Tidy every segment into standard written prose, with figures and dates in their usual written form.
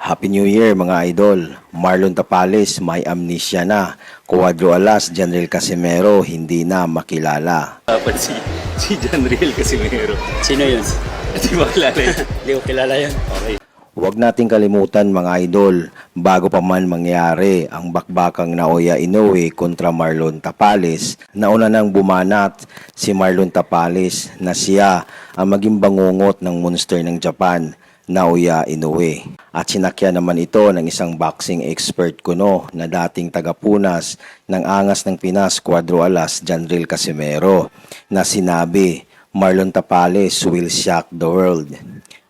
Happy New Year mga idol. Marlon Tapales may amnesia na. Cuadro Alas, General Casimero hindi na makilala. Dapat si John Riel Casimero. Sino yun? Hindi mo kilala yun. Hindi ko kilala yun. Okay. Huwag nating kalimutan mga idol, bago pa man mangyari ang bakbakang Naoya Inoue kontra Marlon Tapales, nauna nang bumanat si Marlon Tapales na siya ang maging bangungot ng monster ng Japan, Naoya Inoue. At sinakyan naman ito ng isang boxing expert kuno na dating tagapunas ng Angas ng Pinas Cuadro Alas, Janril Casimero, na sinabi, Marlon Tapales will shock the world.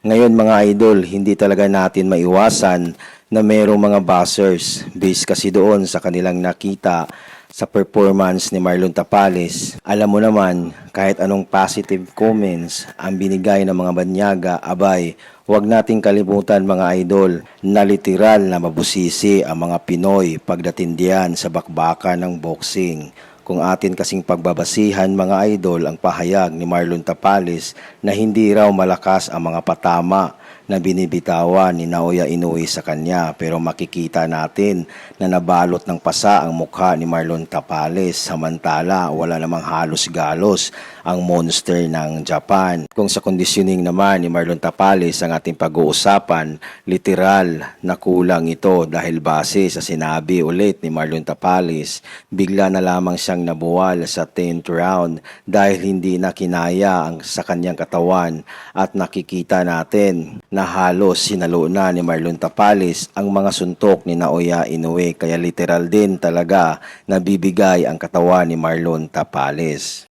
Ngayon mga idol, hindi talaga natin maiwasan na mayroong mga buzzers based kasi doon sa kanilang nakita sa performance ni Marlon Tapales. Alam mo naman, kahit anong positive comments ang binigay ng mga banyaga, abay, huwag nating kalimutan mga idol na literal na mabusisi ang mga Pinoy pagdating diyan sa bakbakan ng boxing. Kung atin kasing pagbabasihan mga idol ang pahayag ni Marlon Tapales na hindi raw malakas ang mga patama na binibitawan ni Naoya Inoue sa kanya, pero makikita natin na nabalot ng pasa ang mukha ni Marlon Tapales, samantala wala namang halos-galos ang monster ng Japan. Kung sa conditioning naman ni Marlon Tapales ang ating pag-uusapan, literal na kulang ito dahil base sa sinabi ulit ni Marlon Tapales, bigla na lamang siyang nabuwal sa 10th round dahil hindi na kinaya ang sa kanyang katawan, at nakikita natin na halos sinalo na ni Marlon Tapales ang mga suntok ni Naoya Inoue, kaya literal din talaga nabibigay ang katawan ni Marlon Tapales.